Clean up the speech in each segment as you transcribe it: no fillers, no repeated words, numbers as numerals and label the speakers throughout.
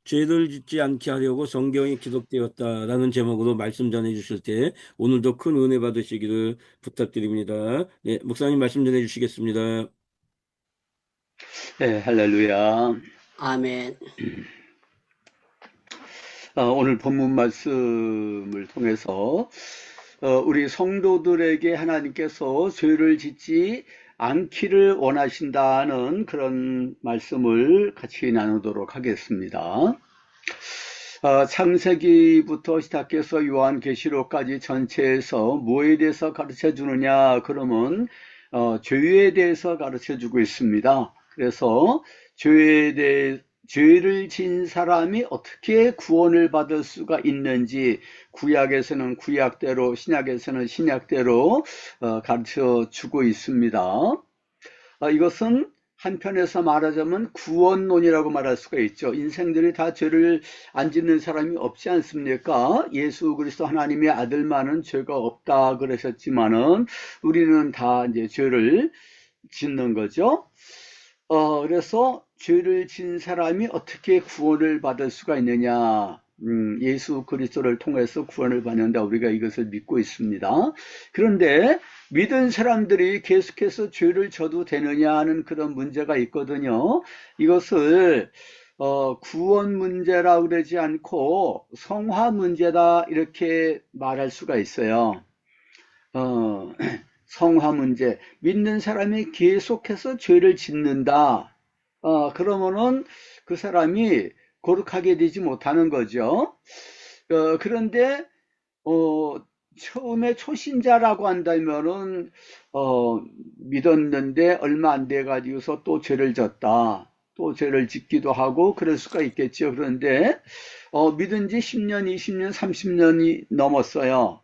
Speaker 1: 죄를 짓지 않게 하려고 성경이 기록되었다라는 제목으로 말씀 전해 주실 때 오늘도 큰 은혜 받으시기를 부탁드립니다. 네, 목사님 말씀 전해 주시겠습니다.
Speaker 2: 네, 할렐루야.
Speaker 3: 아멘.
Speaker 2: 오늘 본문 말씀을 통해서 우리 성도들에게 하나님께서 죄를 짓지 않기를 원하신다는 그런 말씀을 같이 나누도록 하겠습니다. 창세기부터 시작해서 요한계시록까지 전체에서 뭐에 대해서 가르쳐 주느냐 그러면 죄에 대해서 가르쳐 주고 있습니다. 그래서 죄를 진 사람이 어떻게 구원을 받을 수가 있는지 구약에서는 구약대로 신약에서는 신약대로 가르쳐 주고 있습니다. 이것은 한편에서 말하자면 구원론이라고 말할 수가 있죠. 인생들이 다 죄를 안 짓는 사람이 없지 않습니까? 예수 그리스도 하나님의 아들만은 죄가 없다 그러셨지만은 우리는 다 이제 죄를 짓는 거죠. 그래서 죄를 진 사람이 어떻게 구원을 받을 수가 있느냐? 예수 그리스도를 통해서 구원을 받는다. 우리가 이것을 믿고 있습니다. 그런데 믿은 사람들이 계속해서 죄를 져도 되느냐 하는 그런 문제가 있거든요. 이것을 구원 문제라고 그러지 않고 성화 문제다 이렇게 말할 수가 있어요. 성화 문제. 믿는 사람이 계속해서 죄를 짓는다. 그러면은 그 사람이 거룩하게 되지 못하는 거죠. 그런데 처음에 초신자라고 한다면은 믿었는데 얼마 안 돼 가지고서 또 죄를 졌다. 또 죄를 짓기도 하고 그럴 수가 있겠죠. 그런데 믿은 지 10년, 20년, 30년이 넘었어요.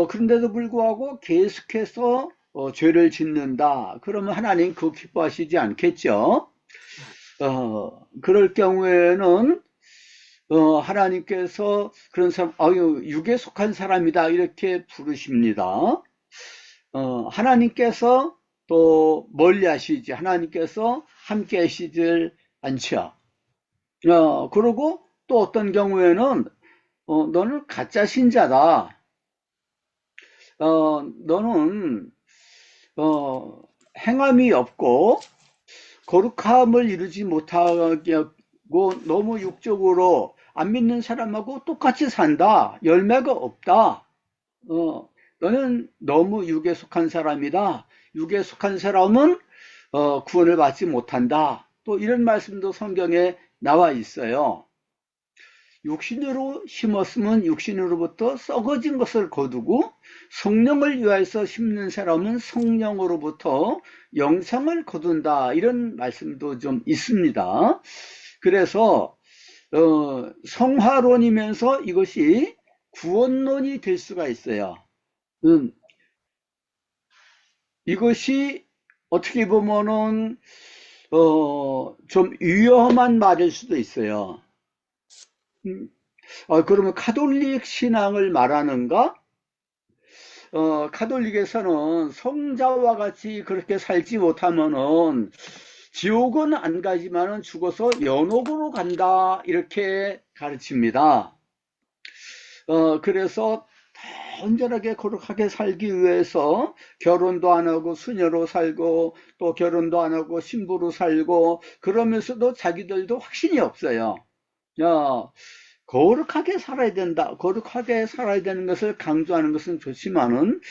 Speaker 2: 그런데도 불구하고 계속해서 죄를 짓는다. 그러면 하나님 그거 기뻐하시지 않겠죠? 그럴 경우에는 하나님께서 그런 사람, 육에 속한 사람이다 이렇게 부르십니다. 하나님께서 또 멀리 하시지, 하나님께서 함께 하시질 않죠. 그리고 또 어떤 경우에는 너는 가짜 신자다. 너는 행함이 없고 거룩함을 이루지 못하고 너무 육적으로 안 믿는 사람하고 똑같이 산다. 열매가 없다. 너는 너무 육에 속한 사람이다. 육에 속한 사람은 구원을 받지 못한다. 또 이런 말씀도 성경에 나와 있어요. 육신으로 심었으면 육신으로부터 썩어진 것을 거두고 성령을 위하여서 심는 사람은 성령으로부터 영생을 거둔다. 이런 말씀도 좀 있습니다. 그래서 성화론이면서 이것이 구원론이 될 수가 있어요. 이것이 어떻게 보면은 좀 위험한 말일 수도 있어요. 그러면 카톨릭 신앙을 말하는가? 카톨릭에서는 성자와 같이 그렇게 살지 못하면은 지옥은 안 가지만은 죽어서 연옥으로 간다 이렇게 가르칩니다. 그래서 온전하게 거룩하게 살기 위해서 결혼도 안 하고 수녀로 살고 또 결혼도 안 하고 신부로 살고 그러면서도 자기들도 확신이 없어요. 거룩하게 살아야 된다. 거룩하게 살아야 되는 것을 강조하는 것은 좋지만은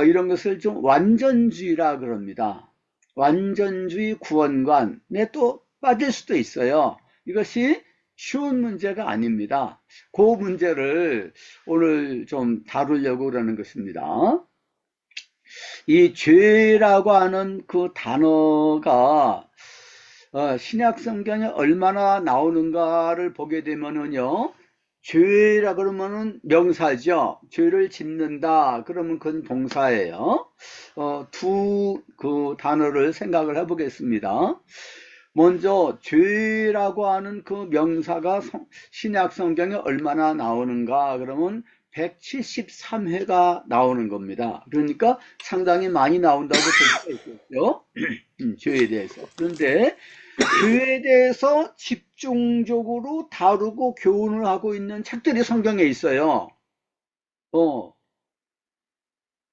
Speaker 2: 이런 것을 좀 완전주의라 그럽니다. 완전주의 구원관에 또 빠질 수도 있어요. 이것이 쉬운 문제가 아닙니다. 그 문제를 오늘 좀 다루려고 그러는 것입니다. 이 죄라고 하는 그 단어가 신약 성경에 얼마나 나오는가를 보게 되면은요, 죄라 그러면은 명사죠. 죄를 짓는다 그러면 그건 동사예요. 두 그 단어를 생각을 해보겠습니다. 먼저 죄라고 하는 그 명사가 신약 성경에 얼마나 나오는가 그러면 173회가 나오는 겁니다. 그러니까 상당히 많이 나온다고 볼 수가 있겠죠. 죄에 대해서. 그런데 죄에 대해서 집중적으로 다루고 교훈을 하고 있는 책들이 성경에 있어요. 어,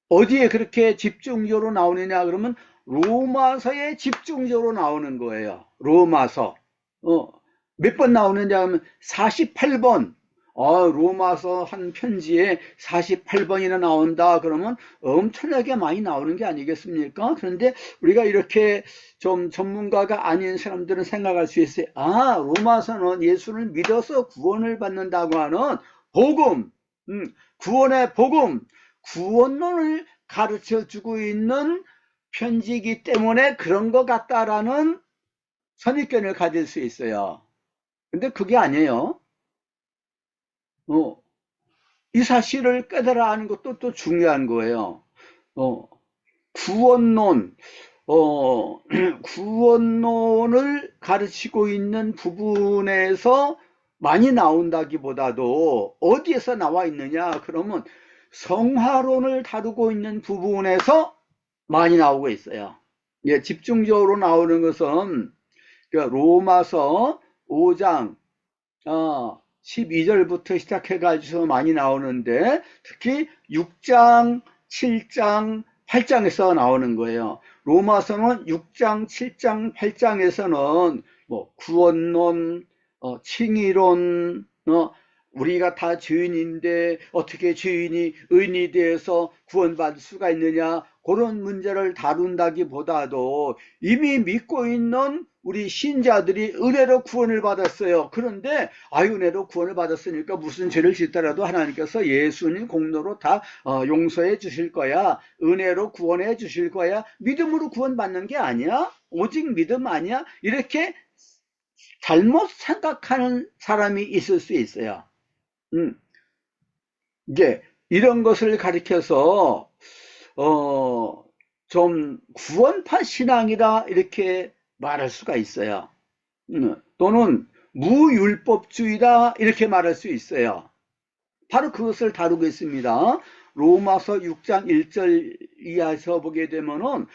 Speaker 2: 어디에 그렇게 집중적으로 나오느냐 그러면 로마서에 집중적으로 나오는 거예요. 로마서. 어, 몇 번 나오느냐 하면 48번. 로마서 한 편지에 48번이나 나온다 그러면 엄청나게 많이 나오는 게 아니겠습니까? 그런데 우리가 이렇게 좀 전문가가 아닌 사람들은 생각할 수 있어요. 로마서는 예수를 믿어서 구원을 받는다고 하는 복음, 구원의 복음, 구원론을 가르쳐 주고 있는 편지이기 때문에 그런 것 같다라는 선입견을 가질 수 있어요. 근데 그게 아니에요. 어, 이 사실을 깨달아 하는 것도 또 중요한 거예요. 어, 구원론, 어, 구원론을 가르치고 있는 부분에서 많이 나온다기보다도 어디에서 나와 있느냐? 그러면 성화론을 다루고 있는 부분에서 많이 나오고 있어요. 예, 집중적으로 나오는 것은 로마서 5장 12절부터 시작해가지고 많이 나오는데 특히 6장, 7장, 8장에서 나오는 거예요. 로마서는 6장, 7장, 8장에서는 뭐 구원론, 칭의론, 우리가 다 죄인인데 어떻게 죄인이 의인이 되어서 구원받을 수가 있느냐 그런 문제를 다룬다기보다도 이미 믿고 있는 우리 신자들이 은혜로 구원을 받았어요. 그런데 은혜로 구원을 받았으니까 무슨 죄를 짓더라도 하나님께서 예수님 공로로 다 용서해 주실 거야. 은혜로 구원해 주실 거야. 믿음으로 구원받는 게 아니야? 오직 믿음 아니야? 이렇게 잘못 생각하는 사람이 있을 수 있어요. 음, 이제 이런 것을 가리켜서 어, 좀 구원파 신앙이다 이렇게 말할 수가 있어요. 또는 무율법주의다 이렇게 말할 수 있어요. 바로 그것을 다루고 있습니다. 로마서 6장 1절 이하에서 보게 되면은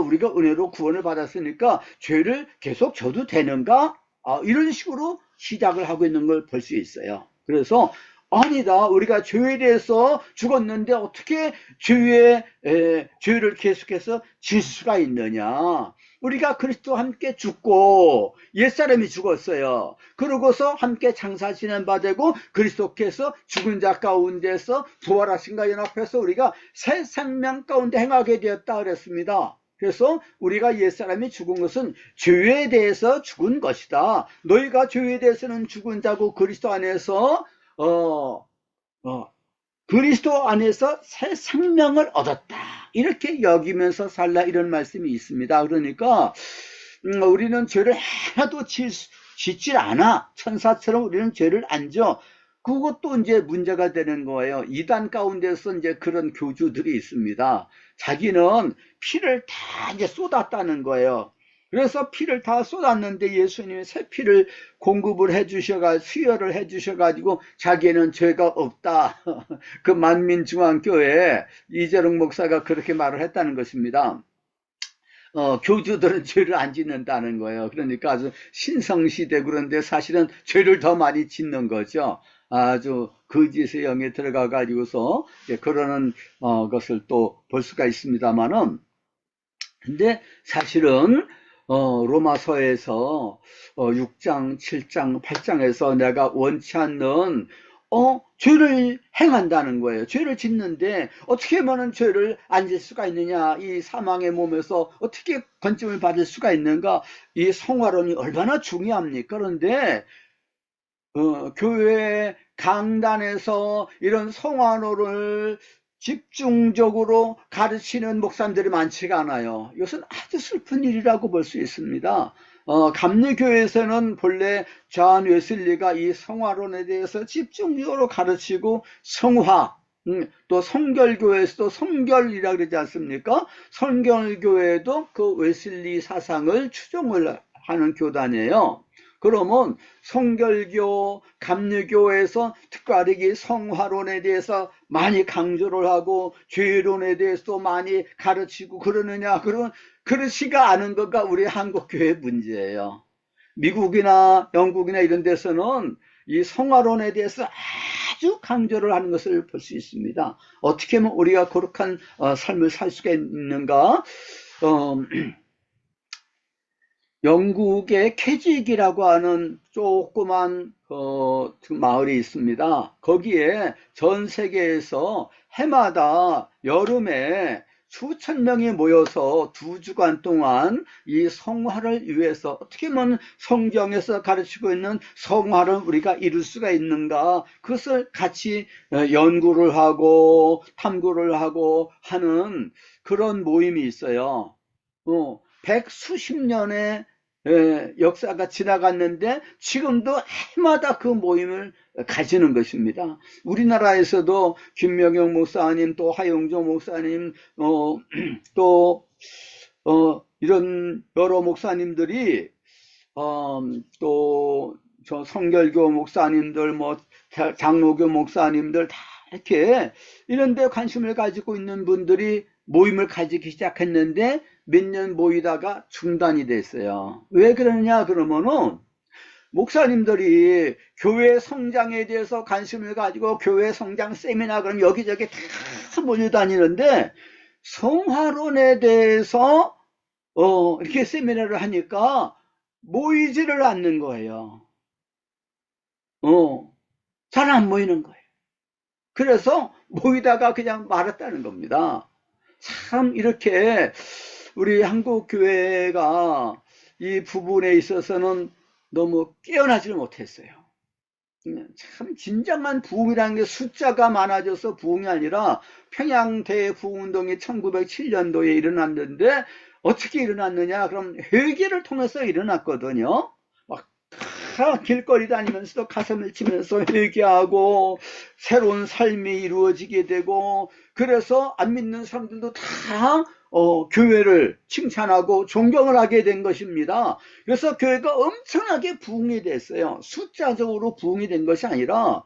Speaker 2: 우리가 은혜로 구원을 받았으니까 죄를 계속 져도 되는가? 이런 식으로 시작을 하고 있는 걸 볼 수 있어요. 그래서 아니다. 우리가 죄에 대해서 죽었는데 어떻게 죄를 계속해서 질 수가 있느냐? 우리가 그리스도와 함께 죽고 옛사람이 죽었어요. 그러고서 함께 장사 지낸 바 되고 그리스도께서 죽은 자 가운데서 부활하신과 연합해서 우리가 새 생명 가운데 행하게 되었다 그랬습니다. 그래서 우리가 옛사람이 죽은 것은 죄에 대해서 죽은 것이다. 너희가 죄에 대해서는 죽은 자고 그리스도 안에서 어, 어, 그리스도 안에서 새 생명을 얻었다. 이렇게 여기면서 살라 이런 말씀이 있습니다. 그러니까 우리는 죄를 하나도 짓질 않아. 천사처럼 우리는 죄를 안 져. 그것도 이제 문제가 되는 거예요. 이단 가운데서 이제 그런 교주들이 있습니다. 자기는 피를 다 이제 쏟았다는 거예요. 그래서 피를 다 쏟았는데 예수님이 새 피를 공급을 해주셔가 수혈을 해주셔가지고 자기는 죄가 없다. 그 만민중앙교회 이재롱 목사가 그렇게 말을 했다는 것입니다. 교주들은 죄를 안 짓는다는 거예요. 그러니까 아주 신성시대 그런데 사실은 죄를 더 많이 짓는 거죠. 아주 거짓의 영에 들어가 가지고서 그러는 것을 또 볼 수가 있습니다만은 근데 사실은 로마서에서 6장, 7장, 8장에서 내가 원치 않는 죄를 행한다는 거예요. 죄를 짓는데 어떻게 하면 죄를 안 질 수가 있느냐? 이 사망의 몸에서 어떻게 건짐을 받을 수가 있는가? 이 성화론이 얼마나 중요합니까? 그런데 교회 강단에서 이런 성화론을 집중적으로 가르치는 목사님들이 많지가 않아요. 이것은 아주 슬픈 일이라고 볼 수 있습니다. 감리교회에서는 본래 존 웨슬리가 이 성화론에 대해서 집중적으로 가르치고 성화, 또 성결교회에서도 성결이라 그러지 않습니까? 성결교회도 그 웨슬리 사상을 추종을 하는 교단이에요. 그러면 성결교, 감리교에서 특별히 성화론에 대해서 많이 강조를 하고 죄론에 대해서도 많이 가르치고 그러느냐? 그렇지가 않은 것가 우리 한국교회 문제예요. 미국이나 영국이나 이런 데서는 이 성화론에 대해서 아주 강조를 하는 것을 볼 수 있습니다. 어떻게 하면 우리가 거룩한 삶을 살 수가 있는가? 어, 영국의 캐직이라고 하는 조그만 마을이 있습니다. 거기에 전 세계에서 해마다 여름에 수천 명이 모여서 2주간 동안 이 성화를 위해서 어떻게 하면 성경에서 가르치고 있는 성화를 우리가 이룰 수가 있는가, 그것을 같이 연구를 하고 탐구를 하고 하는 그런 모임이 있어요. 100수십 년의 역사가 지나갔는데 지금도 해마다 그 모임을 가지는 것입니다. 우리나라에서도 김명영 목사님, 또 하용조 목사님, 또 이런 여러 목사님들이 또 저 성결교 목사님들, 뭐 장로교 목사님들 다 이렇게 이런 데 관심을 가지고 있는 분들이 모임을 가지기 시작했는데 몇 년 모이다가 중단이 됐어요. 왜 그러느냐 그러면은 목사님들이 교회 성장에 대해서 관심을 가지고 교회 성장 세미나 그럼 여기저기 다 몰려다니는데 성화론에 대해서 이렇게 세미나를 하니까 모이지를 않는 거예요. 잘 안 모이는 거예요. 그래서 모이다가 그냥 말았다는 겁니다. 참 이렇게 우리 한국 교회가 이 부분에 있어서는 너무 깨어나지를 못했어요. 참 진정한 부흥이라는 게 숫자가 많아져서 부흥이 아니라 평양 대부흥운동이 1907년도에 일어났는데 어떻게 일어났느냐? 그럼 회개를 통해서 일어났거든요. 막 길거리 다니면서도 가슴을 치면서 회개하고 새로운 삶이 이루어지게 되고, 그래서 안 믿는 사람들도 다 교회를 칭찬하고 존경을 하게 된 것입니다. 그래서 교회가 엄청나게 부흥이 됐어요. 숫자적으로 부흥이 된 것이 아니라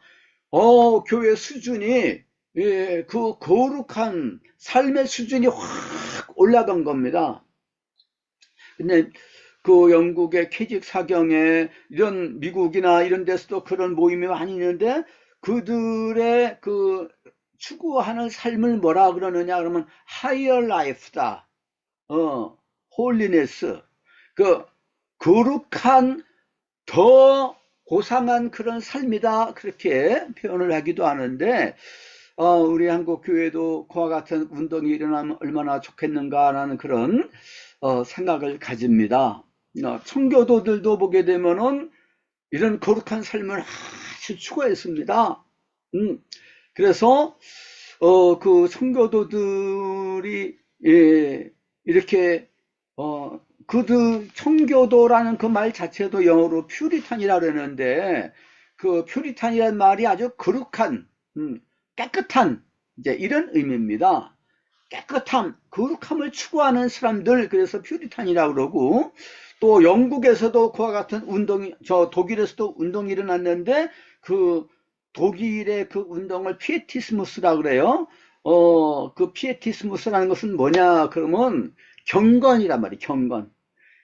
Speaker 2: 교회 수준이, 그 거룩한 삶의 수준이 확 올라간 겁니다. 근데 그 영국의 캐직 사경에 이런 미국이나 이런 데서도 그런 모임이 많이 있는데 그들의 그 추구하는 삶을 뭐라 그러느냐 그러면 higher life다. 홀리네스. 그 거룩한 더 고상한 그런 삶이다. 그렇게 표현을 하기도 하는데 우리 한국 교회도 그와 같은 운동이 일어나면 얼마나 좋겠는가라는 그런 생각을 가집니다. 청교도들도 보게 되면은 이런 거룩한 삶을 아주 추구했습니다. 그래서 그 청교도들이 이렇게 그들 청교도라는 그 말 자체도 영어로 퓨리탄이라 그러는데 그 퓨리탄이라는 말이 아주 거룩한, 깨끗한 이제 이런 의미입니다. 깨끗함, 거룩함을 추구하는 사람들, 그래서 퓨리탄이라고 그러고, 또 영국에서도 그와 같은 운동이, 저 독일에서도 운동이 일어났는데 그 독일의 그 운동을 피에티스무스라고 그래요. 그 피에티스무스라는 것은 뭐냐 그러면 경건이란 말이에요. 경건.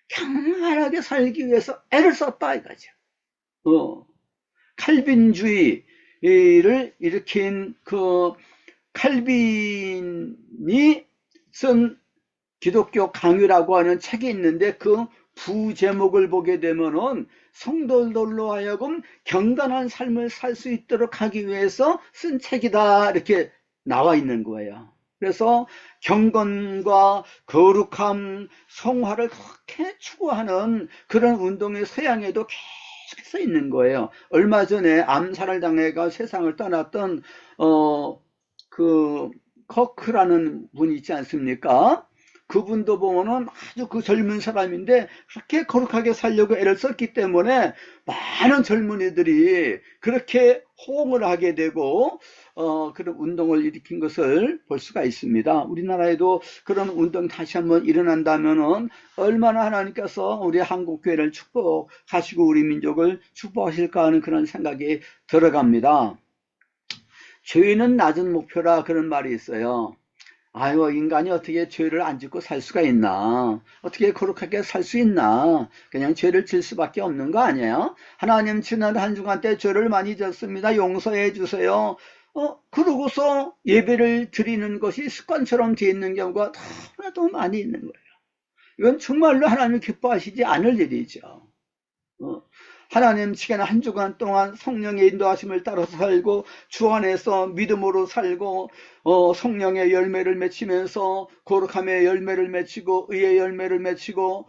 Speaker 2: 평안하게 살기 위해서 애를 썼다 이거죠. 칼빈주의를 일으킨 그 칼빈이 쓴 기독교 강요라고 하는 책이 있는데 그 부제목을 보게 되면은 성도들로 하여금 경건한 삶을 살 수 있도록 하기 위해서 쓴 책이다 이렇게 나와 있는 거예요. 그래서 경건과 거룩함, 성화를 그렇게 추구하는 그런 운동의 서양에도 계속해서 있는 거예요. 얼마 전에 암살을 당해가 세상을 떠났던 그 커크라는 분이 있지 않습니까? 그분도 보면은 아주 그 젊은 사람인데 그렇게 거룩하게 살려고 애를 썼기 때문에 많은 젊은이들이 그렇게 호응을 하게 되고 그런 운동을 일으킨 것을 볼 수가 있습니다. 우리나라에도 그런 운동 다시 한번 일어난다면은 얼마나 하나님께서 우리 한국교회를 축복하시고 우리 민족을 축복하실까 하는 그런 생각이 들어갑니다. 죄는 낮은 목표라 그런 말이 있어요. 아유, 인간이 어떻게 죄를 안 짓고 살 수가 있나? 어떻게 거룩하게 살 수 있나? 그냥 죄를 질 수밖에 없는 거 아니에요? 하나님, 지난 한 주간 때 죄를 많이 졌습니다. 용서해 주세요. 그러고서 예배를 드리는 것이 습관처럼 돼 있는 경우가 너무나도 많이 있는 거예요. 이건 정말로 하나님이 기뻐하시지 않을 일이죠. 어, 하나님 시간 한 주간 동안 성령의 인도하심을 따라서 살고 주 안에서 믿음으로 살고 성령의 열매를 맺히면서 거룩함의 열매를 맺히고 의의 열매를 맺히고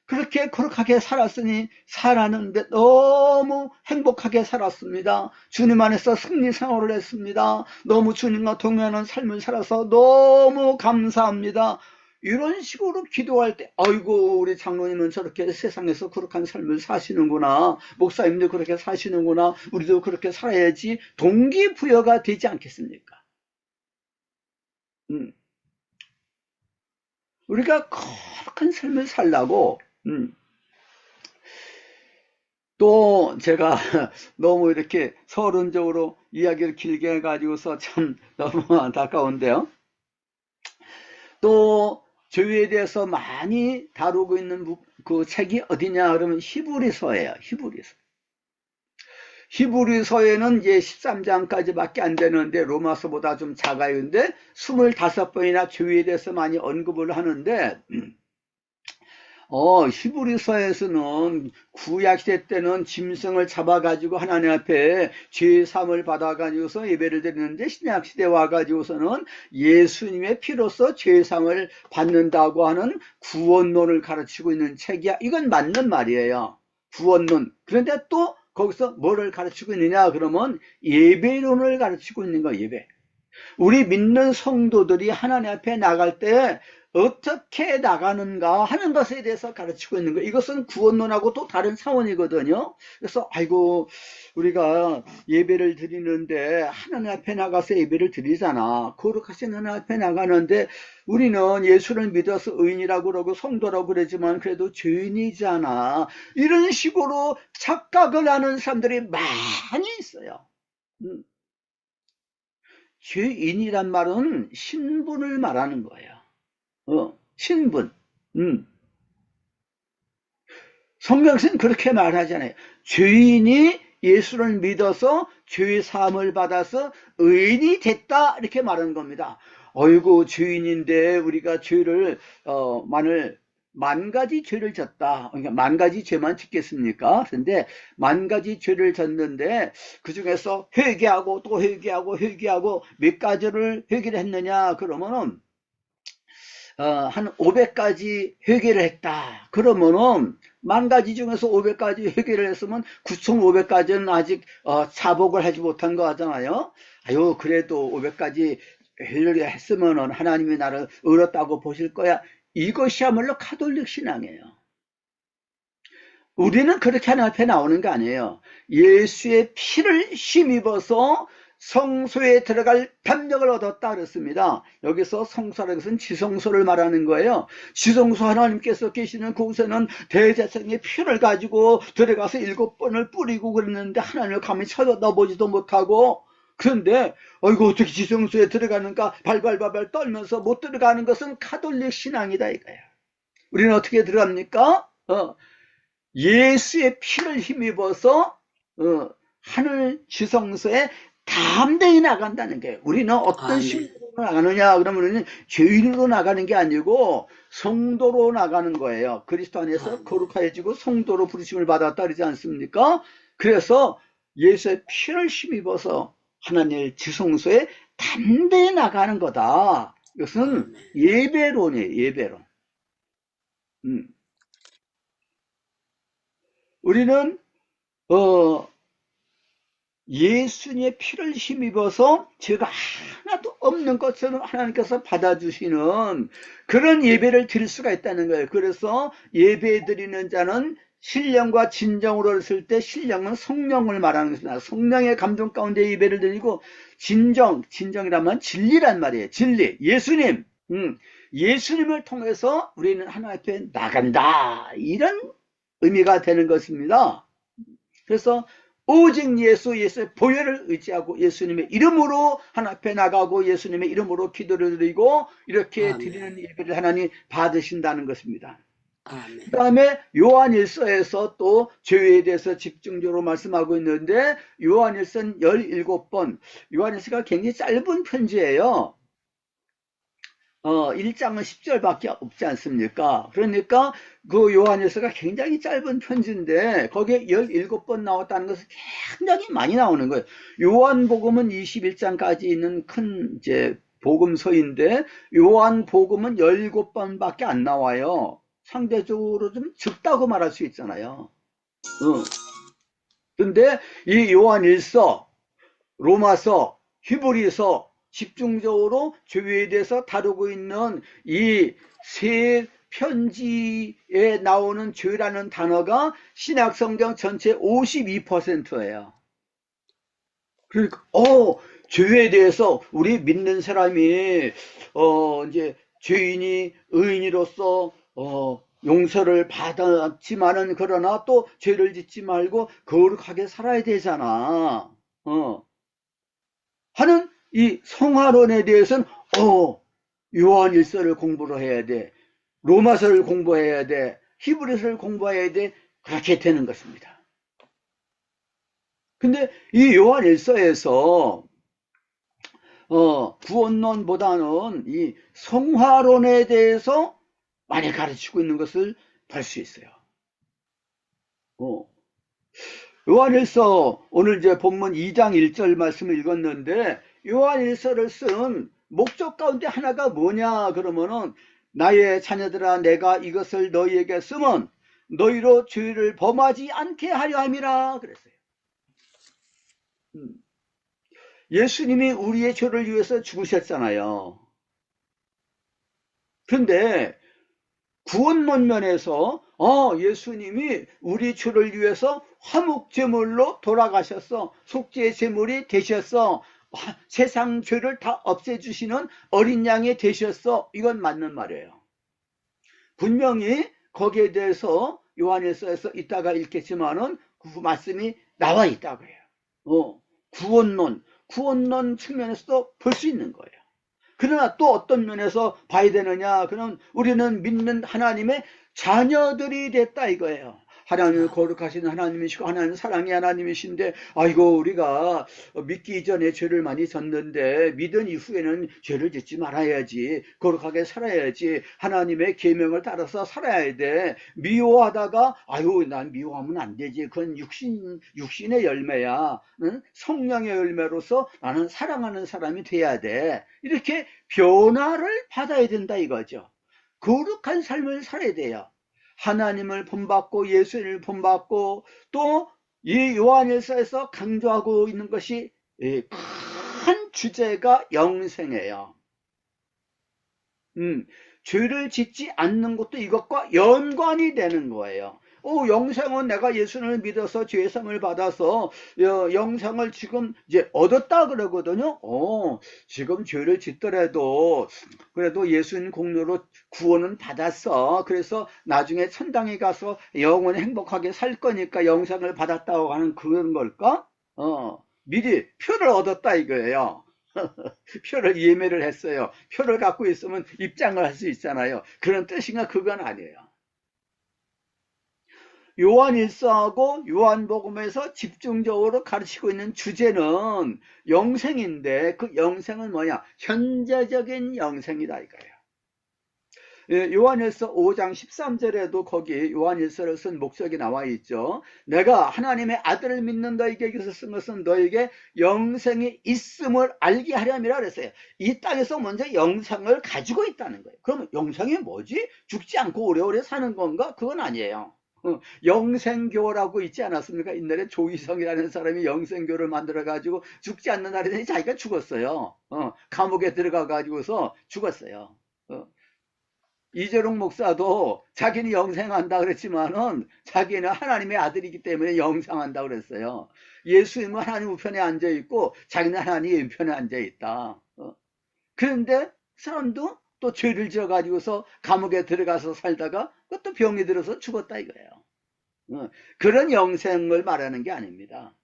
Speaker 2: 그렇게 거룩하게 살았으니 살았는데 너무 행복하게 살았습니다. 주님 안에서 승리 생활을 했습니다. 너무 주님과 동행하는 삶을 살아서 너무 감사합니다. 이런 식으로 기도할 때, 아이고, 우리 장로님은 저렇게 세상에서 거룩한 삶을 사시는구나. 목사님도 그렇게 사시는구나. 우리도 그렇게 살아야지. 동기부여가 되지 않겠습니까? 음, 우리가 거룩한 삶을 살라고, 또 제가 너무 이렇게 서론적으로 이야기를 길게 해가지고서 참 너무 안타까운데요. 또 죄에 대해서 많이 다루고 있는 그 책이 어디냐 그러면 히브리서예요. 히브리서. 히브리서에는 이제 13장까지밖에 안 되는데 로마서보다 좀 작아요. 근데 25번이나 죄에 대해서 많이 언급을 하는데 히브리서에서는 구약시대 때는 짐승을 잡아가지고 하나님 앞에 죄사함을 받아가지고서 예배를 드리는데 신약시대 와가지고서는 예수님의 피로서 죄사함을 받는다고 하는 구원론을 가르치고 있는 책이야. 이건 맞는 말이에요. 구원론. 그런데 또 거기서 뭐를 가르치고 있느냐 그러면 예배론을 가르치고 있는 거예요. 예배. 우리 믿는 성도들이 하나님 앞에 나갈 때 어떻게 나가는가 하는 것에 대해서 가르치고 있는 거예요. 이것은 구원론하고 또 다른 차원이거든요. 그래서 아이고 우리가 예배를 드리는데 하나님 앞에 나가서 예배를 드리잖아. 거룩하신 하나님 앞에 나가는데 우리는 예수를 믿어서 의인이라고 그러고 성도라고 그러지만 그래도 죄인이잖아. 이런 식으로 착각을 하는 사람들이 많이 있어요. 죄인이란 말은 신분을 말하는 거예요. 신분. 성경에서는 그렇게 말하잖아요. 죄인이 예수를 믿어서 죄 사함을 받아서 의인이 됐다 이렇게 말하는 겁니다. 어이구 죄인인데 우리가 죄를 만 가지 죄를 졌다. 그러니까 만 가지 죄만 짓겠습니까? 그런데 만 가지 죄를 졌는데 그 중에서 회개하고 또 회개하고 회개하고 몇 가지를 회개를 했느냐 그러면은 한 500가지 회개를 했다. 그러면은 만 가지 중에서 500가지 회개를 했으면 9,500가지는 아직 자복을 하지 못한 거 하잖아요. 아유 그래도 500가지 회개를 했으면은 하나님이 나를 의롭다고 보실 거야. 이것이야말로 가톨릭 신앙이에요. 우리는 그렇게 하나님 앞에 나오는 거 아니에요. 예수의 피를 힘입어서 성소에 들어갈 담력을 얻었다 그랬습니다. 여기서 성소라는 것은 지성소를 말하는 거예요. 지성소 하나님께서 계시는 곳에는 대제사장의 피를 가지고 들어가서 7번을 뿌리고 그랬는데 하나님을 감히 쳐다보지도 못하고 그런데 어이구 어떻게 지성소에 들어가는가 발발발발 떨면서 못 들어가는 것은 가톨릭 신앙이다 이거예요. 우리는 어떻게 들어갑니까? 예수의 피를 힘입어서 하늘 지성소에 담대히 나간다는 거예요. 우리는 어떤 식으로 나가느냐 그러면 우리는 죄인으로 나가는 게 아니고 성도로 나가는 거예요. 그리스도 안에서 거룩해지고 성도로 부르심을 받았다 그러지 않습니까? 그래서 예수의 피를 힘입어서 하나님의 지성소에 담대히 나가는 거다. 이것은 예배론이에요. 예배론. 우리는 예수님의 피를 힘입어서 죄가 하나도 없는 것처럼 하나님께서 받아주시는 그런 예배를 드릴 수가 있다는 거예요. 그래서 예배 드리는 자는 신령과 진정으로 했을 때 신령은 성령을 말하는 것입니다. 성령의 감동 가운데 예배를 드리고 진정이라면 진리란 말이에요. 진리, 예수님, 예수님을 통해서 우리는 하나님 앞에 나간다. 이런 의미가 되는 것입니다. 그래서 오직 예수의 보혈을 의지하고 예수님의 이름으로 하나님 앞에 나가고 예수님의 이름으로 기도를 드리고 이렇게 드리는
Speaker 3: 아멘.
Speaker 2: 예배를 하나님 받으신다는 것입니다. 그
Speaker 3: 아멘.
Speaker 2: 다음에 요한일서에서 또 죄에 대해서 집중적으로 말씀하고 있는데 요한일서는 17번, 요한일서가 굉장히 짧은 편지예요. 1장은 10절밖에 없지 않습니까? 그러니까 그 요한일서가 굉장히 짧은 편지인데 거기에 17번 나왔다는 것은 굉장히 많이 나오는 거예요. 요한복음은 21장까지 있는 큰 이제 복음서인데 요한복음은 17번밖에 안 나와요. 상대적으로 좀 적다고 말할 수 있잖아요. 근데 이 요한일서, 로마서, 히브리서 집중적으로 죄에 대해서 다루고 있는 이 세 편지에 나오는 죄라는 단어가 신약성경 전체 52%예요. 그러니까 죄에 대해서 우리 믿는 사람이 이제 죄인이 의인으로서 용서를 받았지만은 그러나 또 죄를 짓지 말고 거룩하게 살아야 되잖아. 하는 이 성화론에 대해서는 요한일서를 공부를 해야 돼. 로마서를 공부해야 돼. 히브리서를 공부해야 돼. 그렇게 되는 것입니다. 근데 이 요한일서에서 구원론보다는 이 성화론에 대해서 많이 가르치고 있는 것을 볼 수 있어요. 요한일서 오늘 이제 본문 2장 1절 말씀을 읽었는데 요한일서를 쓴 목적 가운데 하나가 뭐냐 그러면은 나의 자녀들아 내가 이것을 너희에게 쓰면 너희로 죄를 범하지 않게 하려 함이라 그랬어요. 예수님이 우리의 죄를 위해서 죽으셨잖아요. 그런데 구원론 면에서 예수님이 우리 죄를 위해서 화목제물로 돌아가셨어. 속죄의 제물이 되셨어. 세상 죄를 다 없애주시는 어린 양이 되셨어. 이건 맞는 말이에요. 분명히 거기에 대해서 요한일서에서 이따가 읽겠지만은 그 말씀이 나와 있다고 해요. 구원론 측면에서도 볼 수 있는 거예요. 그러나 또 어떤 면에서 봐야 되느냐? 그럼 우리는 믿는 하나님의 자녀들이 됐다 이거예요. 하나님은 거룩하신 하나님이시고 하나님은 사랑의 하나님이신데 아이고 우리가 믿기 이전에 죄를 많이 졌는데 믿은 이후에는 죄를 짓지 말아야지 거룩하게 살아야지 하나님의 계명을 따라서 살아야 돼. 미워하다가 아유 난 미워하면 안 되지 그건 육신의 열매야. 성령의 열매로서 나는 사랑하는 사람이 돼야 돼. 이렇게 변화를 받아야 된다 이거죠. 거룩한 삶을 살아야 돼요. 하나님을 본받고 예수님을 본받고 또 이 요한일서에서 강조하고 있는 것이 큰 주제가 영생이에요. 죄를 짓지 않는 것도 이것과 연관이 되는 거예요. 영생은 내가 예수님을 믿어서 죄사함을 받아서 영생을 지금 이제 얻었다 그러거든요. 지금 죄를 짓더라도 그래도 예수님 공로로 구원은 받았어. 그래서 나중에 천당에 가서 영원히 행복하게 살 거니까 영생을 받았다고 하는 그런 걸까? 미리 표를 얻었다 이거예요. 표를 예매를 했어요. 표를 갖고 있으면 입장을 할 수 있잖아요. 그런 뜻인가? 그건 아니에요. 요한일서하고 요한복음에서 집중적으로 가르치고 있는 주제는 영생인데 그 영생은 뭐냐? 현재적인 영생이다 이거예요. 요한일서 5장 13절에도 거기 요한일서를 쓴 목적이 나와 있죠. 내가 하나님의 아들을 믿는 너에게 이것을 쓴 것은 너에게 영생이 있음을 알게 하려함이라 그랬어요. 이 땅에서 먼저 영생을 가지고 있다는 거예요. 그럼 영생이 뭐지? 죽지 않고 오래오래 사는 건가? 그건 아니에요. 영생교라고 있지 않았습니까? 옛날에 조희성이라는 사람이 영생교를 만들어가지고 죽지 않는 날에 자기가 죽었어요. 감옥에 들어가가지고서 죽었어요. 이재룡 목사도 자기는 영생한다 그랬지만은 자기는 하나님의 아들이기 때문에 영생한다 그랬어요. 예수님은 하나님 우편에 앉아 있고 자기는 하나님 왼편에 앉아 있다. 그런데 사람도 또 죄를 지어 가지고서 감옥에 들어가서 살다가 그것도 병이 들어서 죽었다 이거예요. 그런 영생을 말하는 게 아닙니다.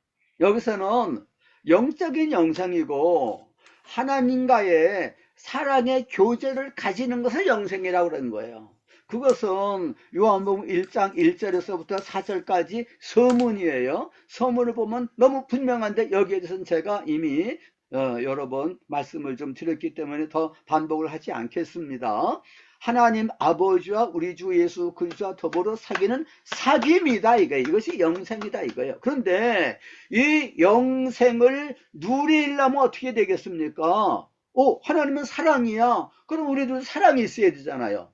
Speaker 2: 여기서는 영적인 영생이고 하나님과의 사랑의 교제를 가지는 것을 영생이라고 그러는 거예요. 그것은 요한복음 1장 1절에서부터 4절까지 서문이에요. 서문을 보면 너무 분명한데 여기에 대해서는 제가 이미 여러 번 말씀을 좀 드렸기 때문에 더 반복을 하지 않겠습니다. 하나님 아버지와 우리 주 예수 그리스도와 더불어 사귀는 사귐이다 이거예요. 이것이 영생이다 이거예요. 그런데 이 영생을 누리려면 어떻게 되겠습니까? 하나님은 사랑이야. 그럼 우리도 사랑이 있어야 되잖아요.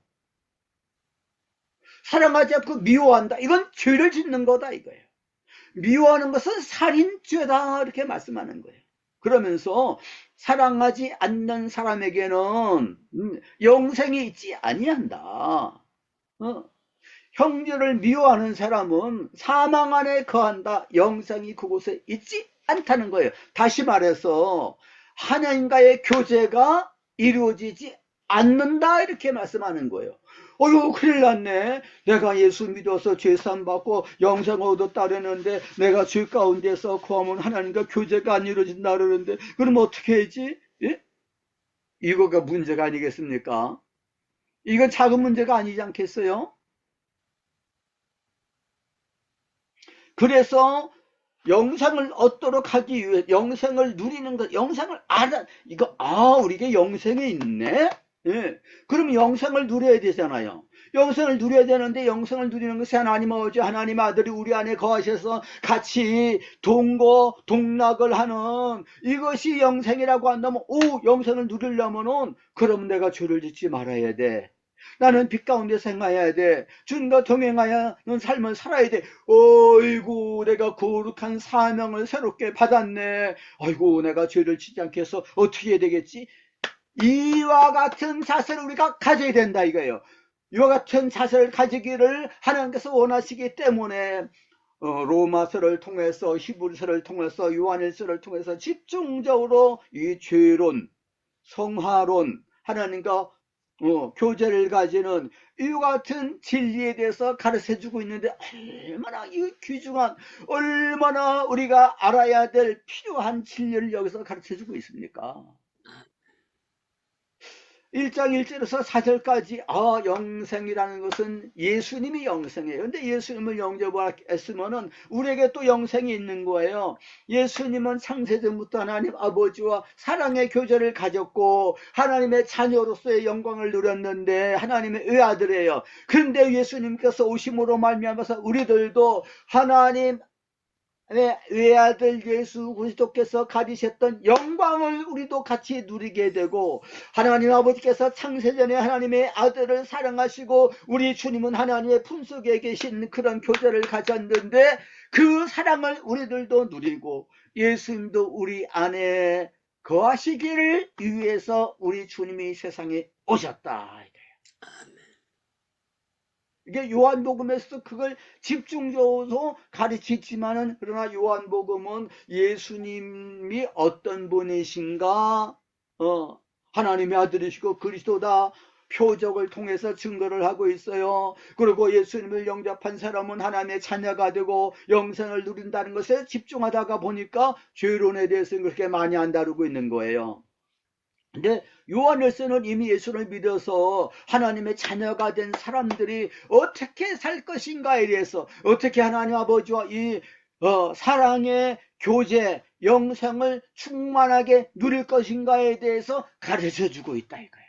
Speaker 2: 사랑하지 않고 미워한다. 이건 죄를 짓는 거다 이거예요. 미워하는 것은 살인죄다 이렇게 말씀하는 거예요. 그러면서 사랑하지 않는 사람에게는 영생이 있지 아니한다. 형제를 미워하는 사람은 사망 안에 거한다. 영생이 그곳에 있지 않다는 거예요. 다시 말해서 하나님과의 교제가 이루어지지 않는다 이렇게 말씀하는 거예요. 어휴 큰일 났네. 내가 예수 믿어서 죄산 받고 영생 얻었다 그러는데 내가 죄 가운데서 거하면 하나님과 교제가 안 이루어진다 그러는데 그럼 어떻게 해야지? 예? 이거가 문제가 아니겠습니까? 이건 작은 문제가 아니지 않겠어요? 그래서 영생을 얻도록 하기 위해 영생을 누리는 것, 영생을 알아, 이거, 우리가 영생이 있네? 예. 그럼 영생을 누려야 되잖아요. 영생을 누려야 되는데 영생을 누리는 것이 하나님 아버지, 하나님 아들이 우리 안에 거하셔서 같이 동거동락을 하는 이것이 영생이라고 한다면, 영생을 누리려면은, 그럼 내가 죄를 짓지 말아야 돼. 나는 빛 가운데서 행해야 돼. 주님과 동행하는 삶을 살아야 돼. 어이구 내가 거룩한 사명을 새롭게 받았네. 아이고 내가 죄를 짓지 않게 해서 어떻게 해야 되겠지? 이와 같은 자세를 우리가 가져야 된다 이거예요. 이와 같은 자세를 가지기를 하나님께서 원하시기 때문에 로마서를 통해서 히브리서를 통해서 요한일서를 통해서 집중적으로 이 죄론, 성화론, 하나님과 교제를 가지는 이와 같은 진리에 대해서 가르쳐주고 있는데 얼마나 이 귀중한, 얼마나 우리가 알아야 될 필요한 진리를 여기서 가르쳐주고 있습니까? 1장 1절에서 4절까지 영생이라는 것은 예수님이 영생이에요. 근데 예수님을 영접했으면은 우리에게 또 영생이 있는 거예요. 예수님은 창세전부터 하나님 아버지와 사랑의 교제를 가졌고 하나님의 자녀로서의 영광을 누렸는데 하나님의 의아들이에요. 그런데 예수님께서 오심으로 말미암아서 우리들도 하나님 외아들 예수 그리스도께서 가지셨던 영광을 우리도 같이 누리게 되고, 하나님 아버지께서 창세전에 하나님의 아들을 사랑하시고 우리 주님은 하나님의 품속에 계신 그런 교제를 가졌는데 그 사랑을 우리들도 누리고 예수님도 우리 안에 거하시기를 위해서 우리 주님이 세상에 오셨다. 이게 요한복음에서 그걸 집중적으로 가르치지만은, 그러나 요한복음은 예수님이 어떤 분이신가, 하나님의 아들이시고 그리스도다 표적을 통해서 증거를 하고 있어요. 그리고 예수님을 영접한 사람은 하나님의 자녀가 되고 영생을 누린다는 것에 집중하다가 보니까 죄론에 대해서는 그렇게 많이 안 다루고 있는 거예요. 근데 요한일서는 이미 예수를 믿어서 하나님의 자녀가 된 사람들이 어떻게 살 것인가에 대해서, 어떻게 하나님 아버지와 이 사랑의 교제, 영생을 충만하게 누릴 것인가에 대해서 가르쳐 주고 있다 이거예요.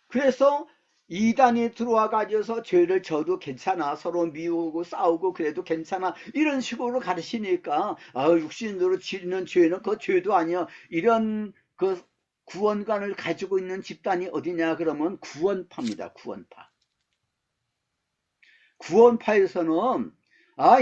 Speaker 2: 그래서 이단이 들어와 가지고서 죄를 져도 괜찮아, 서로 미우고 싸우고 그래도 괜찮아, 이런 식으로 가르치니까 육신으로 지는 죄는 그 죄도 아니야, 이런 그 구원관을 가지고 있는 집단이 어디냐 그러면 구원파입니다. 구원파에서는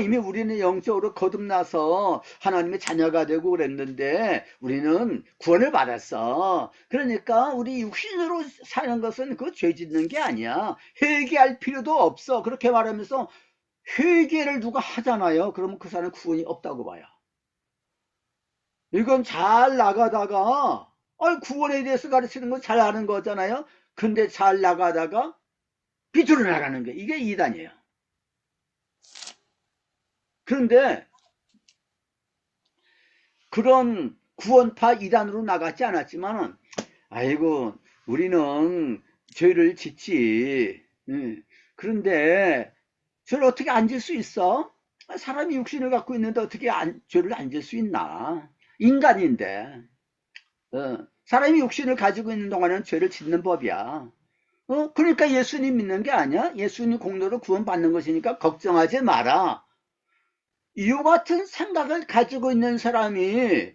Speaker 2: 이미 우리는 영적으로 거듭나서 하나님의 자녀가 되고 그랬는데 우리는 구원을 받았어. 그러니까 우리 육신으로 사는 것은 그 죄 짓는 게 아니야. 회개할 필요도 없어. 그렇게 말하면서 회개를 누가 하잖아요. 그러면 그 사람은 구원이 없다고 봐요. 이건 잘 나가다가 구원에 대해서 가르치는 건 잘 아는 거잖아요. 근데 잘 나가다가 비틀어 나가는 게 이게 이단이에요. 그런데 그런 구원파 이단으로 나가지 않았지만은, 아이고, 우리는 죄를 짓지. 그런데 죄를 어떻게 안 질 수 있어? 사람이 육신을 갖고 있는데 어떻게 죄를 안 질 수 있나? 인간인데. 사람이 육신을 가지고 있는 동안에는 죄를 짓는 법이야. 그러니까 예수님 믿는 게 아니야? 예수님 공로로 구원받는 것이니까 걱정하지 마라. 이와 같은 생각을 가지고 있는 사람이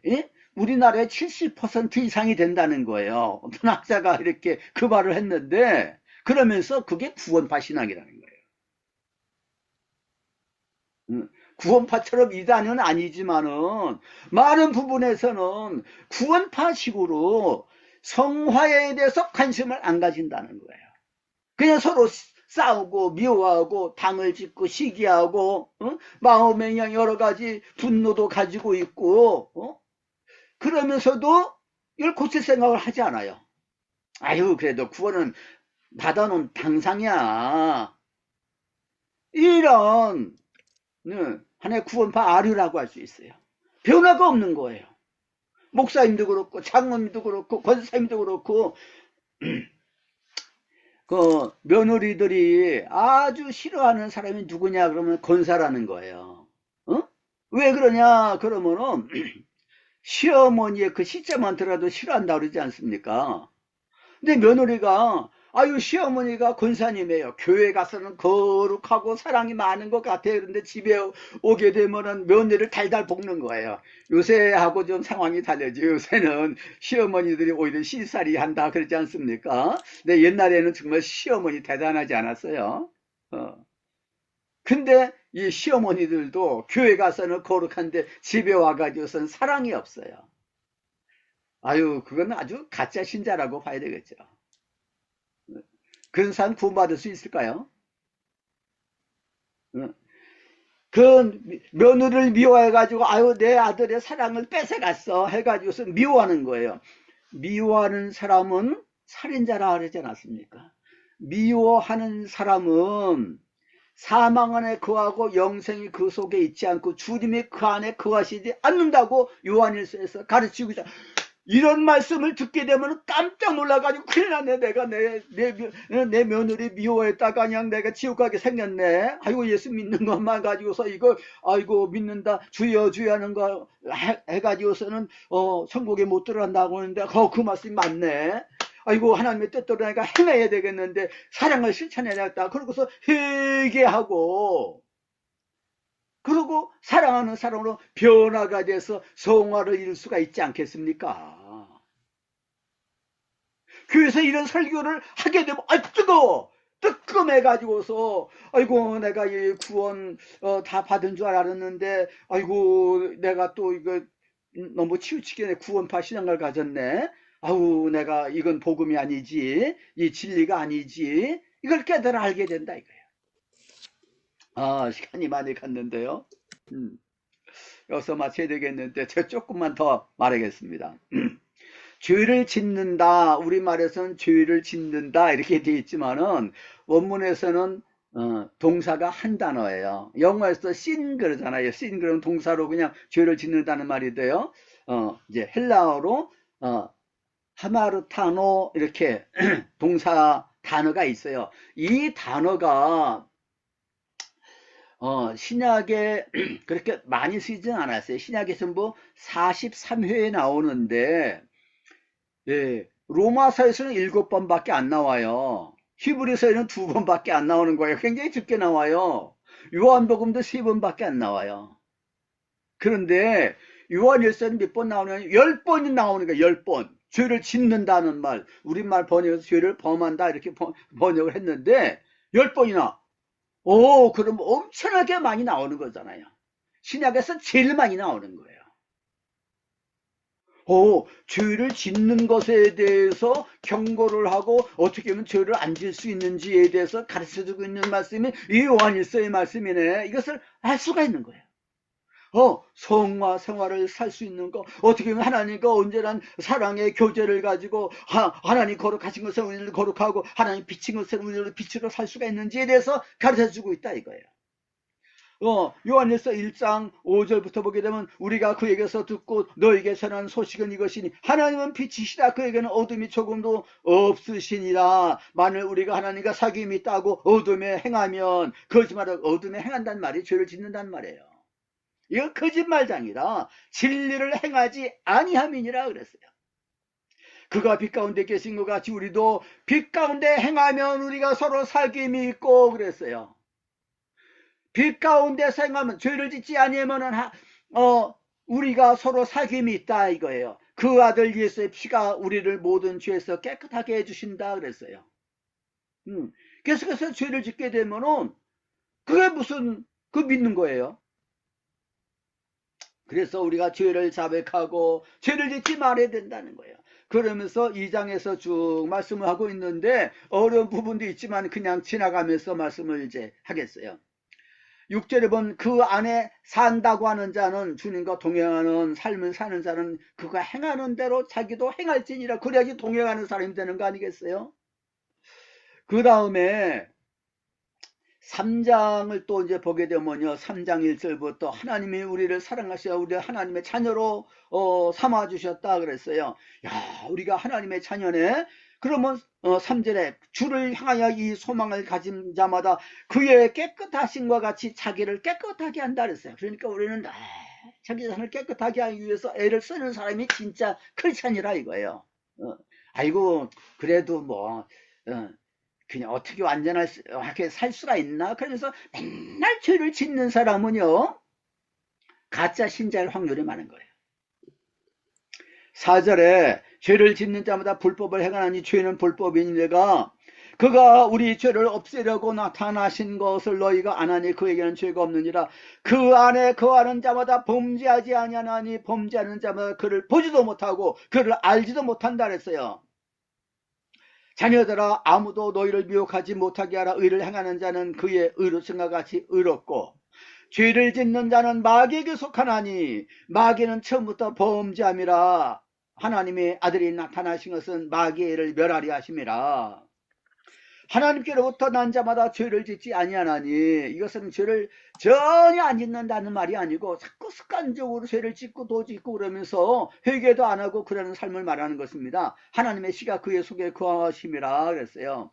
Speaker 2: 우리나라의 70% 이상이 된다는 거예요. 어떤 학자가 이렇게 그 말을 했는데, 그러면서 그게 구원파 신앙이라는 거예요. 구원파처럼 이단은 아니지만은 많은 부분에서는 구원파식으로 성화에 대해서 관심을 안 가진다는 거예요. 그냥 서로 싸우고 미워하고 당을 짓고 시기하고, 마음의 여러 가지 분노도 가지고 있고, 그러면서도 이걸 고칠 생각을 하지 않아요. 아유, 그래도 구원은 받아놓은 당상이야. 이런 하나의 구원파 아류라고 할 수 있어요. 변화가 없는 거예요. 목사님도 그렇고 장로님도 그렇고 권사님도 그렇고 그 며느리들이 아주 싫어하는 사람이 누구냐 그러면 권사라는 거예요. 왜 그러냐 그러면은 시어머니의 그 시자만 들어도 싫어한다 그러지 않습니까? 근데 며느리가 아유 시어머니가 권사님이에요. 교회 가서는 거룩하고 사랑이 많은 것 같아요. 그런데 집에 오게 되면은 며느리를 달달 볶는 거예요. 요새하고 좀 상황이 다르죠. 요새는 시어머니들이 오히려 시살이 한다 그러지 않습니까? 근데 옛날에는 정말 시어머니 대단하지 않았어요. 근데 이 시어머니들도 교회 가서는 거룩한데 집에 와가지고선 사랑이 없어요. 아유 그건 아주 가짜 신자라고 봐야 되겠죠. 그런 사람 구원받을 수 있을까요? 그 며느리를 미워해가지고 아유 내 아들의 사랑을 뺏어갔어 해가지고서 미워하는 거예요. 미워하는 사람은 살인자라 그러지 않았습니까? 미워하는 사람은 사망 안에 거하고 영생이 그 속에 있지 않고 주님이 그 안에 거하시지 않는다고 요한일서에서 가르치고 있다. 이런 말씀을 듣게 되면 깜짝 놀라가지고 큰일 났네. 내가 내 며느리 미워했다가 그냥 내가 지옥 가게 생겼네. 아이고 예수 믿는 것만 가지고서 이거 아이고 믿는다 주여 주여 하는 거 해가지고서는 천국에 못 들어간다고 하는데 그 말씀이 맞네. 아이고 하나님의 뜻대로 내가 행해야 되겠는데 사랑을 실천해야겠다. 그러고서 회개하고 그리고 사랑하는 사람으로 변화가 돼서 성화를 이룰 수가 있지 않겠습니까? 교회에서 이런 설교를 하게 되면 뜨거워 뜨끔해가지고서 아이고 내가 이 구원 다 받은 줄 알았는데 아이고 내가 또 이거 너무 치우치게 구원파 신앙을 가졌네. 아우 내가 이건 복음이 아니지 이 진리가 아니지 이걸 깨달아 알게 된다 이거예요. 시간이 많이 갔는데요. 여기서 마쳐야 되겠는데 제가 조금만 더 말하겠습니다. 죄를 짓는다 우리말에서는 죄를 짓는다 이렇게 되어 있지만은 원문에서는 동사가 한 단어예요. 영어에서 sin 그러잖아요. sin 그러면 동사로 그냥 죄를 짓는다는 말이 돼요. 이제 헬라어로 하마르타노 이렇게 동사 단어가 있어요. 이 단어가 신약에 그렇게 많이 쓰이진 않았어요. 신약에 전부 43회에 나오는데 로마서에서는 7번밖에 안 나와요. 히브리서에는 2번밖에 안 나오는 거예요. 굉장히 적게 나와요. 요한복음도 3번밖에 안 나와요. 그런데 요한일서는 몇 번 나오냐면 10번이 나오는 거예요. 10번. 죄를 짓는다는 말, 우리말 번역해서 죄를 범한다 이렇게 번역을 했는데 10번이나 그럼 엄청나게 많이 나오는 거잖아요. 신약에서 제일 많이 나오는 거예요. 죄를 짓는 것에 대해서 경고를 하고 어떻게 하면 죄를 안 질 수 있는지에 대해서 가르쳐주고 있는 말씀이 이 요한일서의 말씀이네. 이것을 알 수가 있는 거예요. 성화 생활을 살 수 있는 거 어떻게 하면 하나님과 온전한 사랑의 교제를 가지고 하나님 거룩하신 것을 우리를 거룩하고 하나님 비친 것을 우리를 빛으로 살 수가 있는지에 대해서 가르쳐주고 있다 이거예요. 요한일서 1장 5절부터 보게 되면 우리가 그에게서 듣고 너에게 전하는 소식은 이것이니 하나님은 빛이시다 그에게는 어둠이 조금도 없으시니라. 만일 우리가 하나님과 사귐이 있다고 어둠에 행하면 거짓말하고 어둠에 행한단 말이 죄를 짓는단 말이에요. 이거 거짓말장이라 진리를 행하지 아니함이니라 그랬어요. 그가 빛 가운데 계신 것 같이 우리도 빛 가운데 행하면 우리가 서로 사귐이 있고 그랬어요. 빛 가운데서 행하면 죄를 짓지 아니하면은 우리가 서로 사귐이 있다 이거예요. 그 아들 예수의 피가 우리를 모든 죄에서 깨끗하게 해주신다 그랬어요. 계속해서 죄를 짓게 되면은 그게 무슨 그 믿는 거예요. 그래서 우리가 죄를 자백하고 죄를 짓지 말아야 된다는 거예요. 그러면서 2장에서 쭉 말씀을 하고 있는데 어려운 부분도 있지만 그냥 지나가면서 말씀을 이제 하겠어요. 6절에 보면 그 안에 산다고 하는 자는 주님과 동행하는 삶을 사는 자는 그가 행하는 대로 자기도 행할지니라. 그래야지 동행하는 사람이 되는 거 아니겠어요? 그 다음에 3장을 또 이제 보게 되면요. 3장 1절부터 하나님이 우리를 사랑하셔 우리 하나님의 자녀로 삼아주셨다 그랬어요. 야, 우리가 하나님의 자녀네. 그러면 3절에 주를 향하여 이 소망을 가진 자마다 그의 깨끗하심과 같이 자기를 깨끗하게 한다 그랬어요. 그러니까 우리는 자기 자신을 깨끗하게 하기 위해서 애를 쓰는 사람이 진짜 크리스찬이라 이거예요. 아이고 그래도 뭐 그냥 어떻게 완전하게 살 수가 있나? 그러면서 맨날 죄를 짓는 사람은요, 가짜 신자일 확률이 많은 거예요. 4절에 죄를 짓는 자마다 불법을 행하니 죄는 불법이니가 그가 우리 죄를 없애려고 나타나신 것을 너희가 안 하니 그에게는 죄가 없느니라. 그 안에 거하는 자마다 범죄하지 아니하나니 범죄하는 자마다 그를 보지도 못하고 그를 알지도 못한다 그랬어요. 자녀들아 아무도 너희를 미혹하지 못하게 하라. 의를 행하는 자는 그의 의로성과 같이 의롭고 죄를 짓는 자는 마귀에게 속하나니 마귀는 처음부터 범죄함이라. 하나님의 아들이 나타나신 것은 마귀의 일을 멸하리 하심이라. 하나님께로부터 난 자마다 죄를 짓지 아니하나니 이것은 죄를 전혀 안 짓는다는 말이 아니고 자꾸 습관적으로 죄를 짓고 또 짓고 그러면서 회개도 안 하고 그러는 삶을 말하는 것입니다. 하나님의 씨가 그의 속에 거하심이라 그랬어요.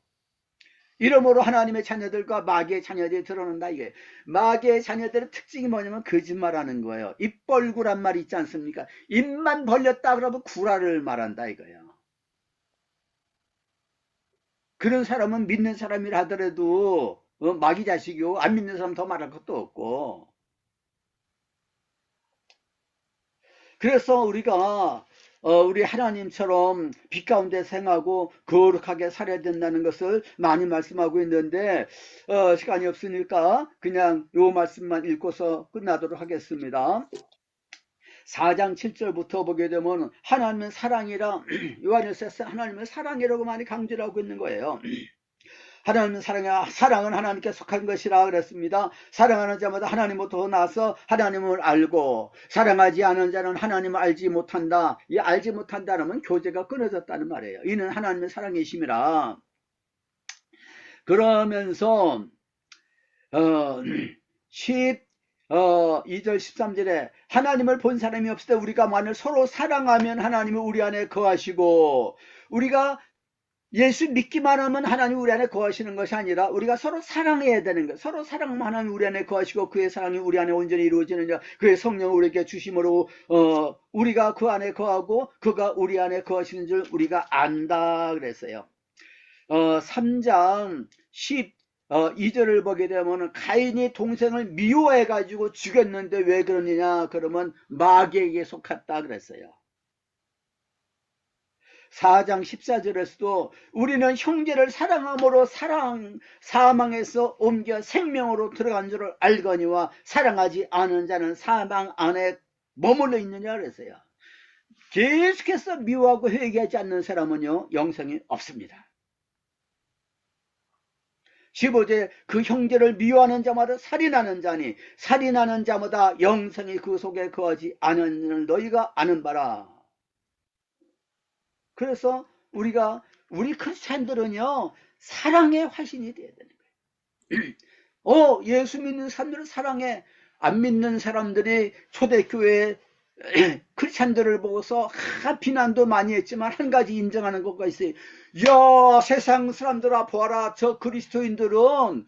Speaker 2: 이러므로 하나님의 자녀들과 마귀의 자녀들이 드러난다 이게. 마귀의 자녀들의 특징이 뭐냐면 거짓말하는 거예요. 입벌구란 말이 있지 않습니까? 입만 벌렸다 그러면 구라를 말한다 이거예요. 그런 사람은 믿는 사람이라 하더라도 마귀 자식이고 안 믿는 사람 더 말할 것도 없고. 그래서 우리가 우리 하나님처럼 빛 가운데 생하고 거룩하게 살아야 된다는 것을 많이 말씀하고 있는데 시간이 없으니까 그냥 요 말씀만 읽고서 끝나도록 하겠습니다. 4장 7절부터 보게 되면 하나님은 사랑이라 요한일서에서 하나님은 사랑이라고 많이 강조를 하고 있는 거예요. 하나님은 사랑은 하나님께 속한 것이라 그랬습니다. 사랑하는 자마다 하나님부터 나서 하나님을 알고 사랑하지 않은 자는 하나님을 알지 못한다. 이 알지 못한다는 교제가 끊어졌다는 말이에요. 이는 하나님의 사랑이심이라. 그러면서 2절 13절에 하나님을 본 사람이 없을 때 우리가 만일 서로 사랑하면 하나님은 우리 안에 거하시고 우리가 예수 믿기만 하면 하나님 우리 안에 거하시는 것이 아니라 우리가 서로 사랑해야 되는 것. 서로 사랑만 하나님 우리 안에 거하시고 그의 사랑이 우리 안에 온전히 이루어지느냐. 그의 성령을 우리에게 주심으로 우리가 그 안에 거하고 그가 우리 안에 거하시는 줄 우리가 안다 그랬어요. 3장 12절을 보게 되면 가인이 동생을 미워해 가지고 죽였는데 왜 그러느냐 그러면 마귀에게 속았다 그랬어요. 4장 14절에서도 우리는 형제를 사랑함으로 사망에서 옮겨 생명으로 들어간 줄을 알거니와 사랑하지 않은 자는 사망 안에 머물러 있느냐 그랬어요. 계속해서 미워하고 회개하지 않는 사람은요 영생이 없습니다. 15절 그 형제를 미워하는 자마다 살인하는 자니 살인하는 자마다 영생이 그 속에 거하지 않은 너희가 아는 바라. 그래서 우리 크리스찬들은요 사랑의 화신이 되어야 되는 거예요. 예수 믿는 사람들을 사랑해. 안 믿는 사람들이 초대교회 크리스찬들을 보고서 비난도 많이 했지만 한 가지 인정하는 것가 있어요. 야, 세상 사람들아 보아라. 저 그리스도인들은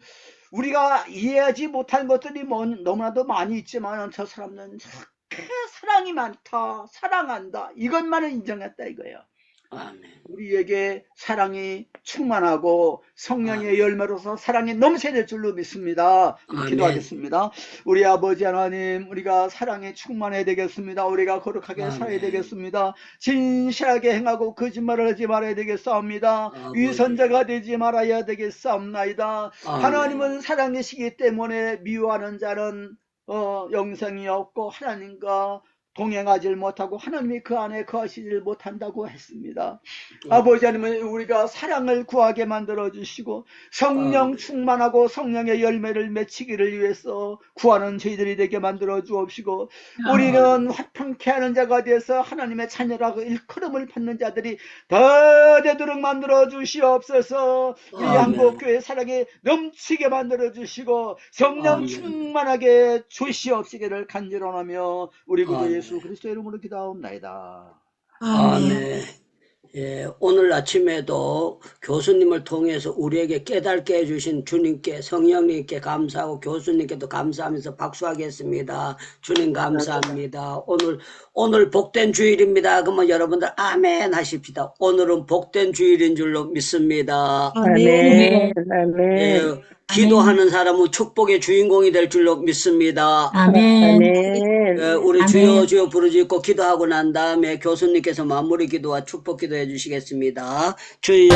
Speaker 2: 우리가 이해하지 못한 것들이 너무나도 많이 있지만 저 사람들은 그렇게 사랑이 많다. 사랑한다. 이것만은 인정했다 이거예요.
Speaker 3: 아멘.
Speaker 2: 우리에게 사랑이 충만하고 성령의 열매로서 사랑이 넘쳐날 줄로 믿습니다.
Speaker 3: 아멘.
Speaker 2: 기도하겠습니다. 우리 아버지 하나님, 우리가 사랑이 충만해야 되겠습니다. 우리가 거룩하게
Speaker 3: 아멘.
Speaker 2: 살아야 되겠습니다. 진실하게 행하고 거짓말을 하지 말아야 되겠사옵니다.
Speaker 3: 아버지.
Speaker 2: 위선자가 되지 말아야 되겠사옵나이다.
Speaker 3: 아멘.
Speaker 2: 하나님은 사랑이시기 때문에 미워하는 자는 영생이 없고 하나님과 동행하지 못하고 하나님이 그 안에 거하시질 못한다고 했습니다. 아버지 하나님은 우리가 사랑을 구하게 만들어 주시고 성령 충만하고 성령의 열매를 맺히기를 위해서 구하는 저희들이 되게 만들어 주옵시고 우리는 화평케 하는 자가 되어서 하나님의 자녀라고 일컬음을 받는 자들이 더 되도록 만들어 주시옵소서. 우리 한국교회 사랑에 넘치게 만들어 주시고 성령 충만하게 주시옵시기를 간절하며 우리 구주 예수 그리스도 이름으로 기도하옵나이다.
Speaker 3: 아멘. 예, 오늘 아침에도 교수님을 통해서 우리에게 깨닫게 해주신 주님께, 성령님께 감사하고 교수님께도 감사하면서 박수하겠습니다. 주님 감사합니다. 오늘 복된 주일입니다. 그러면 여러분들 아멘 하십시다. 오늘은 복된 주일인 줄로 믿습니다.
Speaker 4: 아멘. 아멘.
Speaker 3: 예, 기도하는 사람은 축복의 주인공이 될 줄로 믿습니다.
Speaker 4: 아멘.
Speaker 3: 예, 우리 주여 주여 부르짖고 기도하고 난 다음에 교수님께서 마무리 기도와 축복 기도해 주시겠습니다. 주여.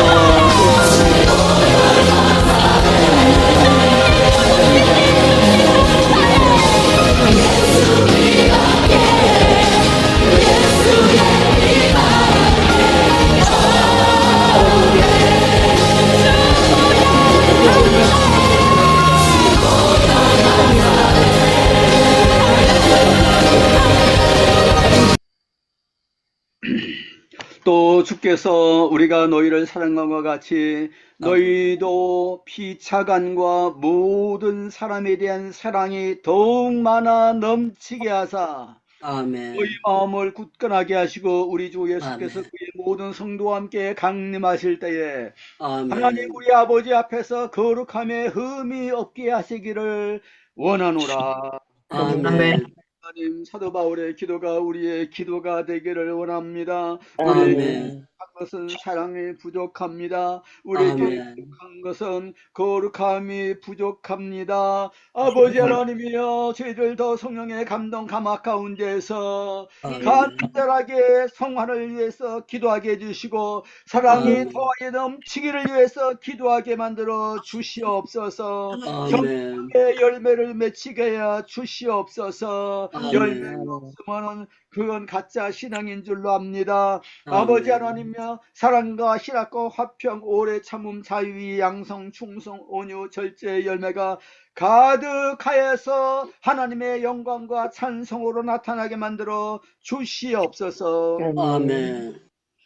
Speaker 2: 또 주께서 우리가 너희를 사랑한 것 같이 너희도 피차간과 모든 사람에 대한 사랑이 더욱 많아 넘치게 하사
Speaker 3: 아멘.
Speaker 2: 너희 마음을 굳건하게 하시고 우리 주 예수께서
Speaker 3: 아멘.
Speaker 2: 그의 모든 성도와 함께 강림하실 때에
Speaker 3: 아멘.
Speaker 2: 하나님 우리 아버지 앞에서 거룩함에 흠이 없게 하시기를 원하노라.
Speaker 3: 아멘.
Speaker 2: 하나님 사도 바울의 기도가 우리의 기도가 되기를 원합니다.
Speaker 3: 아멘.
Speaker 2: 한 것은 사랑이 부족합니다. 우리에게
Speaker 3: 아멘.
Speaker 2: 부족한 것은 거룩함이 부족합니다. 아버지 하나님이여 저희들 더 성령의 감동 감화 가운데서 간절하게 성화를 위해서 기도하게 해주시고 사랑이 더하게 넘치기를 위해서 기도하게 만들어 주시옵소서. 성령의 열매를 맺히게 해 주시옵소서. 열매가 없으면 그건 가짜 신앙인 줄로 압니다. 아버지 하나님이여 사랑과 희락과 화평 오래 참음 자유의 양성 충성 온유 절제의 열매가 가득하여서 하나님의 영광과 찬송으로 나타나게 만들어 주시옵소서.
Speaker 3: 아멘.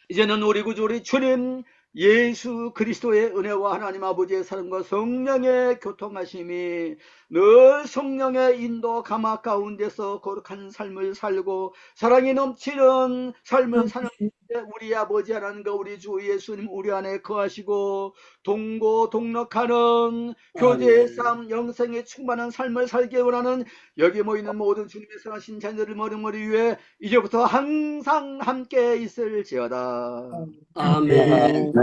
Speaker 2: 이제는 우리 구주 우리 주님 예수 그리스도의 은혜와 하나님 아버지의 사랑과 성령의 교통하심이 늘 성령의 인도 감화 가운데서 거룩한 삶을 살고 사랑이 넘치는 삶을 사는 우리 아버지 하나님과 우리 주 예수님 우리 안에 거하시고 동고 동락하는 교제의 삶 영생에 충만한 삶을 살기 원하는 여기 모이는 모든 주님의 선하신 자녀들 머리머리 위에 이제부터 항상 함께 있을지어다.
Speaker 3: 아멘.